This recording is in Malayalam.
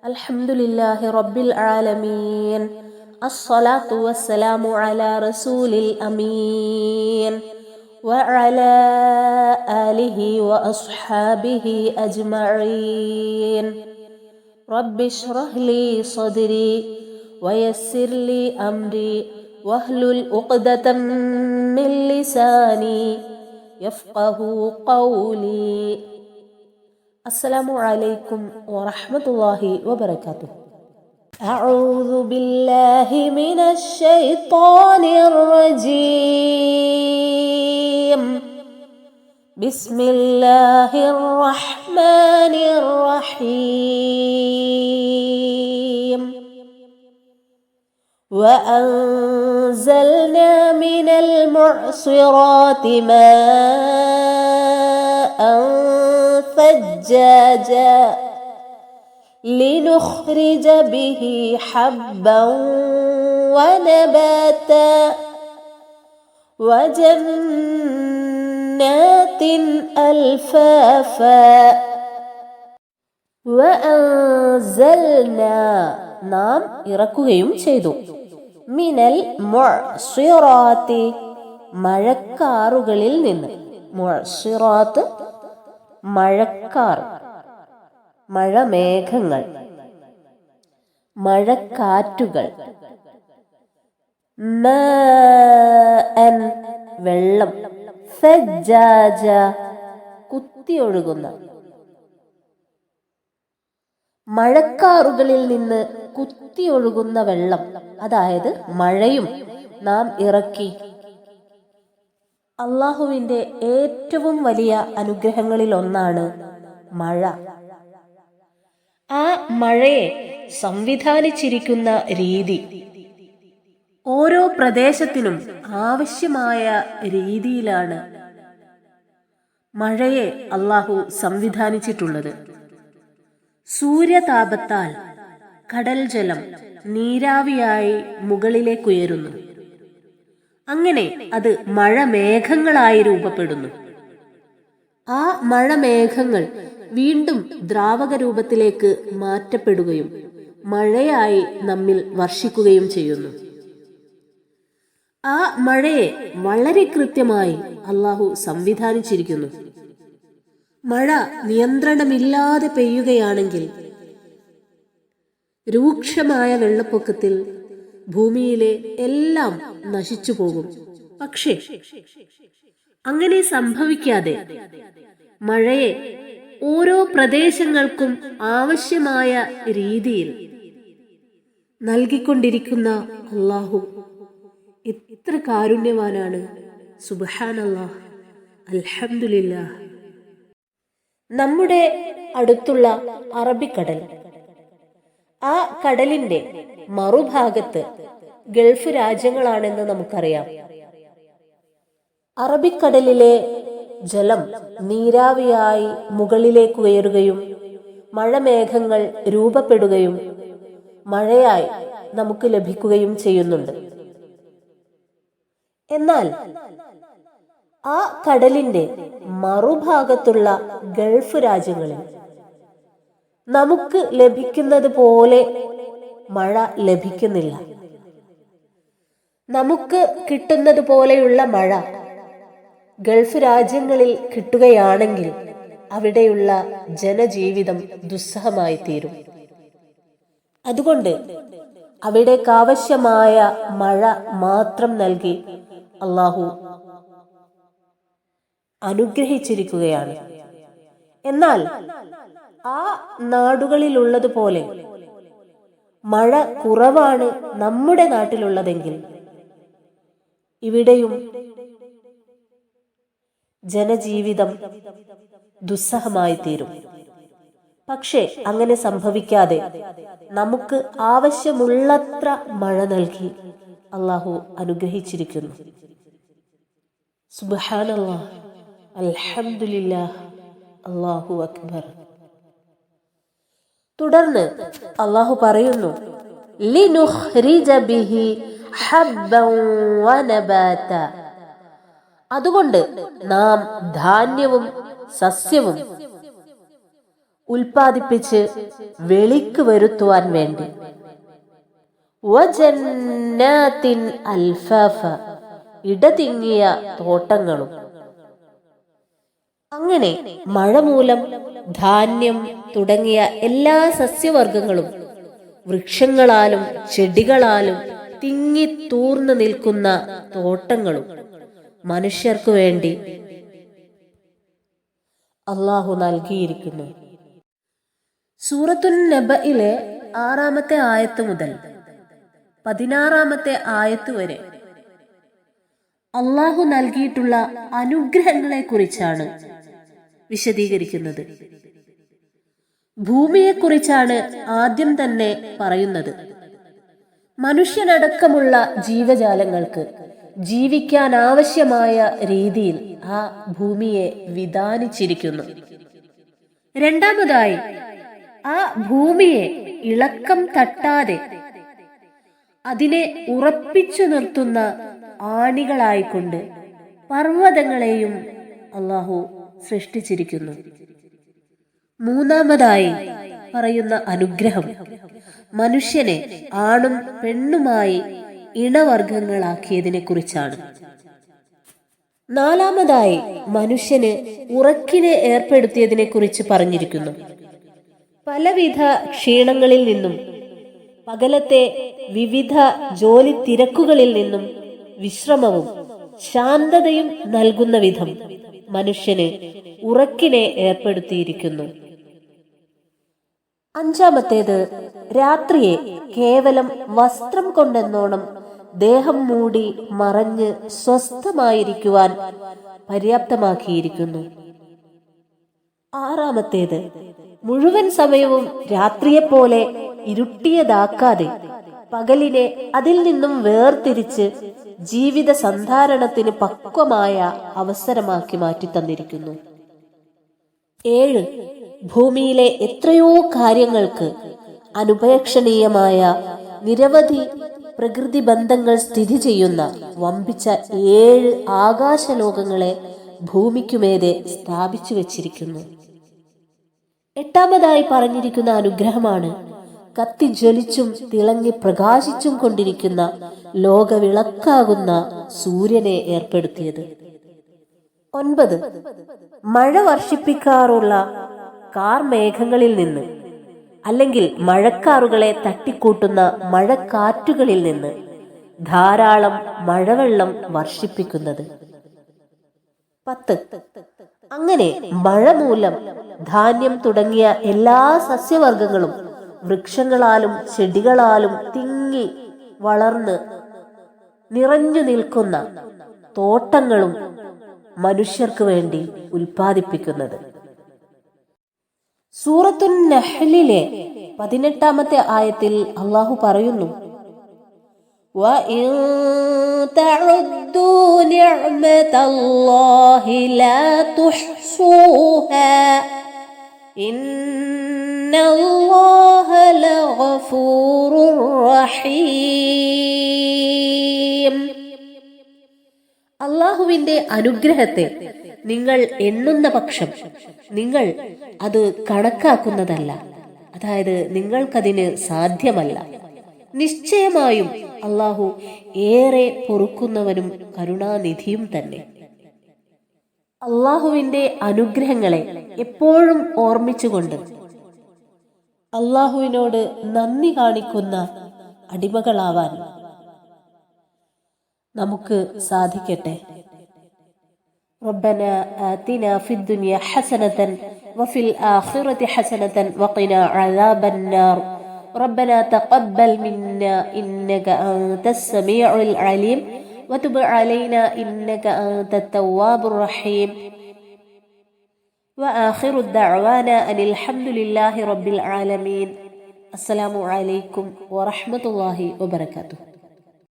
അൽഹംദുലില്ലാഹി റബ്ബിൽ ആലമീൻ. അസ്സലാത്തു വസ്സലാമു അലാ റസൂലിൽ അമീൻ വഅലാ ആലിഹി വഅസ്ഹാബിഹി അജ്മഈൻ. റബ്ബി ഇശ്റഹ് ലീ സദ്രി വയസ്സിർ ലീ അംരി വഹ്ലുൽ ഉഖ്ദതം മിൻ ലിസാനി യഫ്ഖഹു ഖൗലി. അസ്സലാമു അലൈക്കും വറഹ്മത്തുള്ളാഹി വബറകാതുഹു. അഊദു ബില്ലാഹി മിനശ് ശൈത്വാനിർ റജീം. ബിസ്മില്ലാഹിർ റഹ്മാനിർ റഹീം. വഅൻസൽനാ മിനൽ മുഅ്സിറാതി മാഅൻ ثجاجا لنخرج به حبا ونباتا وجنات ألفافا. وأنزلنا നാം ഇറക്കുകയും ചെയ്തു മിനൽ മുഅ്സിറാത്തി മഴക്കാറുകളിൽ നിന്ന്. മുഅ്സിറാത്ത് മഴക്കാർ, മഴമേഘങ്ങൾ, മഴക്കാറ്റുകൾ. മാഅൻ വെള്ളം, സജ്ജാജ കുത്തിയൊഴുകുന്ന. മഴക്കാറുകളിൽ നിന്ന് കുത്തിയൊഴുകുന്ന വെള്ളം, അതായത് മഴയും നാം ഇറക്കി. അള്ളാഹുവിൻ്റെ ഏറ്റവും വലിയ അനുഗ്രഹങ്ങളിൽ ഒന്നാണ് മഴ. ആ മഴയെ സംവിധാനിച്ചിരിക്കുന്ന രീതി ഓരോ പ്രദേശത്തിനും ആവശ്യമായ രീതിയിലാണ് മഴയെ അള്ളാഹു സംവിധാനിച്ചിട്ടുള്ളത്. സൂര്യതാപത്താൽ കടൽ ജലം നീരാവിയായി മുകളിലേക്കുയരുന്നു. അങ്ങനെ അത് മഴമേഘങ്ങളായി രൂപപ്പെടുന്നു. ആ മഴമേഘങ്ങൾ വീണ്ടും ദ്രാവക രൂപത്തിലേക്ക് മാറ്റപ്പെടുകയും മഴയായി നമ്മിൽ വർഷിക്കുകയും ചെയ്യുന്നു. ആ മഴയെ വളരെ കൃത്യമായി അള്ളാഹു സംവിധാനിച്ചിരിക്കുന്നു. മഴ നിയന്ത്രണമില്ലാതെ പെയ്യുകയാണെങ്കിൽ രൂക്ഷമായ വെള്ളപ്പൊക്കത്തിൽ ഭൂമിയിലെ എല്ലാം നശിച്ചു പോകും. പക്ഷേ അങ്ങനെ സംഭവിക്കാതെ മഴയെ ഓരോ പ്രദേശങ്ങൾക്കും ആവശ്യമായ രീതിയിൽ നൽകിക്കൊണ്ടിരിക്കുന്ന അല്ലാഹു എത്ര കാരുണ്യവാനാണ്. സുബ്ഹാനല്ലാഹ്, അൽഹംദുലില്ലാഹ്. നമ്മുടെ അടുത്തുള്ള അറബിക്കടൽ, ആ കടലിന്റെ മറുഭാഗത്ത് ഗൾഫ് രാജ്യങ്ങളാണെന്ന് നമുക്കറിയാം. അറബിക്കടലിലെ ജലം നീരാവിയായി മുകളിലേക്ക് ഉയരുകയും മഴമേഘങ്ങൾ രൂപപ്പെടുകയും മഴയായി നമുക്ക് ലഭിക്കുകയും ചെയ്യുന്നുണ്ട്. എന്നാൽ ആ കടലിന്റെ മറുഭാഗത്തുള്ള ഗൾഫ് രാജ്യങ്ങളിൽ നമുക്ക് ലഭിക്കുന്നത് പോലെ മഴ ലഭിക്കുന്നില്ല. നമുക്ക് കിട്ടുന്നത് പോലെയുള്ള മഴ ഗൾഫ് രാജ്യങ്ങളിൽ കിട്ടുകയാണെങ്കിൽ അവിടെയുള്ള ജനജീവിതം ദുസ്സഹമായി തീരും. അതുകൊണ്ട് അവിടേക്കാവശ്യമായ മഴ മാത്രം നൽകി അള്ളാഹു അനുഗ്രഹിച്ചിരിക്കുകയാണ്. എന്നാൽ ആ നാടുകളിലുള്ളതുപോലെ മഴ കുറവാണ് നമ്മുടെ നാട്ടിലുള്ളതെങ്കിൽ ഇവിടെയും ജനജീവിതം ദുസ്സഹമായി തീരും. പക്ഷേ അങ്ങനെ സംഭവിക്കാതെ നമുക്ക് ആവശ്യമുള്ളത്ര മഴ നൽകി അള്ളാഹു അനുഗ്രഹിച്ചിരിക്കുന്നു. സുബ്ഹാനല്ലാഹ്, അൽഹംദുലില്ലാഹ്, അല്ലാഹു അക്ബർ. തുടർന്ന് അള്ളാഹു പറയുന്നു, ലിനുഖ്രിജ ബിഹി ഹബ്ബൻ വനബാത. അതുകൊണ്ട് നാം ധാന്യവും സസ്യവും ഉൽപ്പാദിപ്പിച്ച് വെളിക്ക് വരുത്തുവാൻ വേണ്ടി. വജന്നാത്തിൻ അൽഫാഫ, ഇടതിങ്ങിയ തോട്ടങ്ങളും. അങ്ങനെ മഴ മൂലം ധാന്യം തുടങ്ങിയ എല്ലാ സസ്യവർഗങ്ങളും വൃക്ഷങ്ങളാലും ചെടികളാലും തിങ്ങി തൂർന്നു നിൽക്കുന്ന തോട്ടങ്ങളും മനുഷ്യർക്കു വേണ്ടി അള്ളാഹു നൽകിയിരിക്കുന്നു. സൂറത്തുൻ നബയിലെ 6-ാമത്തെ ആയത്ത് മുതൽ 16-ാമത്തെ ആയത്ത് വരെ അള്ളാഹു നൽകിയിട്ടുള്ള അനുഗ്രഹങ്ങളെ കുറിച്ചാണ് വിശദീകരിക്കുന്നത്. ഭൂമിയെക്കുറിച്ചാണ് ആദ്യം തന്നെ പറയുന്നത്. മനുഷ്യനടക്കമുള്ള ജീവജാലങ്ങൾക്ക് ജീവിക്കാൻ ആവശ്യമായ രീതിയിൽ ആ ഭൂമിയെ വിധാനിച്ചിരിക്കുന്നു. രണ്ടാമതായി, ആ ഭൂമിയെ ഇളക്കം തട്ടാതെ അതിനെ ഉറപ്പിച്ചു നിർത്തുന്ന ആണികളായിക്കൊണ്ട് പർവ്വതങ്ങളെയും അള്ളാഹു സൃഷ്ടിച്ചിരിക്കുന്നു. മൂന്നാമതായി പറയുന്ന അനുഗ്രഹം മനുഷ്യനെ ആണും പെണ്ണുമായി ഇണവർഗങ്ങളാക്കിയതിനെ കുറിച്ചാണ്. നാലാമതായി മനുഷ്യന് ഉറക്കിനെ ഏർപ്പെടുത്തിയതിനെ കുറിച്ച് പറഞ്ഞിരിക്കുന്നു. പലവിധ ക്ഷീണങ്ങളിൽ നിന്നും പകലത്തെ വിവിധ ജോലി തിരക്കുകളിൽ നിന്നും വിശ്രമവും ശാന്തതയും നൽകുന്ന വിധം മനുഷ്യന് ഉറക്കിനെ ഏർപ്പെടുത്തിയിരിക്കുന്നു. അഞ്ചാമത്തേത്, രാത്രിയെ കേവലം വസ്ത്രം കൊണ്ടെന്നോണം ദേഹം മൂടി മറഞ്ഞ് സ്വസ്ഥമായിരിക്കുവാൻ പര്യാപ്തമാക്കിയിരിക്കുന്നു. ആറാമത്തേത്, മുഴുവൻ സമയവും രാത്രിയെപ്പോലെ ഇരുട്ടിയതാക്കാതെ പകലിനെ അതിൽ നിന്നും വേർതിരിച്ച് ജീവിത സന്ധാരണത്തിന് പക്വമായ അവസരമാക്കി മാറ്റി തന്നിരിക്കുന്നു. 7, ഭൂമിയിലെ എത്രയോ കാര്യങ്ങൾക്ക് അനുപേക്ഷണീയമായ നിരവധി പ്രകൃതി ബന്ധങ്ങൾ സ്ഥിതി ചെയ്യുന്ന വമ്പിച്ച 7 ആകാശലോകങ്ങളെ ഭൂമിക്കുമേതെ സ്ഥാപിച്ചു വച്ചിരിക്കുന്നു. 8ാമതായി പറഞ്ഞിരിക്കുന്ന അനുഗ്രഹമാണ് കത്തിജ്വലിച്ചും തിളങ്ങി പ്രകാശിച്ചും കൊണ്ടിരിക്കുന്ന ലോകവിളക്കാകുന്ന സൂര്യനെ ഏർപ്പെടുത്തിയത്. 9, മഴ വർഷിപ്പിക്കാറുള്ള കാർമേഘങ്ങളിൽ നിന്ന് അല്ലെങ്കിൽ മഴക്കാറുകളെ തട്ടിക്കൂട്ടുന്ന മഴക്കാറ്റുകളിൽ നിന്ന് ധാരാളം മഴവെള്ളം വർഷിപ്പിക്കുന്നത്. 10, അങ്ങനെ മഴ മൂലം ധാന്യം തുടങ്ങിയ എല്ലാ സസ്യവർഗങ്ങളും വൃക്ഷങ്ങളാലും ചെടികളാലും തിങ്ങി വളർന്ന് നിറഞ്ഞു നിൽക്കുന്ന തോട്ടങ്ങളും മനുഷ്യർക്ക് വേണ്ടി ഉൽപ്പാദിപ്പിക്കുന്നത്. സൂറത്തുൻ നഹ്ലിലെ 18ാമത്തെ ആയത്തിൽ അള്ളാഹു പറയുന്നു, وَإِن تَعُدُّوا نِعْمَةَ اللَّهِ لَا تُحْصُوهَا إِنَّ اللَّهَ لَغَفُورٌ رَحِيمٌ. അള്ളാഹുവിന്റെ അനുഗ്രഹത്തെ നിങ്ങൾ എണ്ണുന്ന പക്ഷം നിങ്ങൾ അത് കണക്കാക്കുന്നതല്ല, അതായത് നിങ്ങൾക്കതിന് സാധ്യമല്ല. നിശ്ചയമായും അള്ളാഹു ഏറെ പൊറുക്കുന്നവനും കരുണാനിധിയും തന്നെ. അള്ളാഹുവിന്റെ അനുഗ്രഹങ്ങളെ എപ്പോഴും ഓർമ്മിച്ചുകൊണ്ട് അള്ളാഹുവിനോട് നന്ദി കാണിക്കുന്ന അടിമകളാവാൻ നമുക്ക് സാധിക്കട്ടെ. ربنا آتنا في الدنيا حسنة وفي الآخرة حسنة وقنا عذاب النار ربنا تقبل منا إنك أنت السميع العليم وتب علينا إنك أنت التواب الرحيم وآخر الدعوانا أن الحمد لله رب العالمين. السلام عليكم ورحمة الله وبركاته.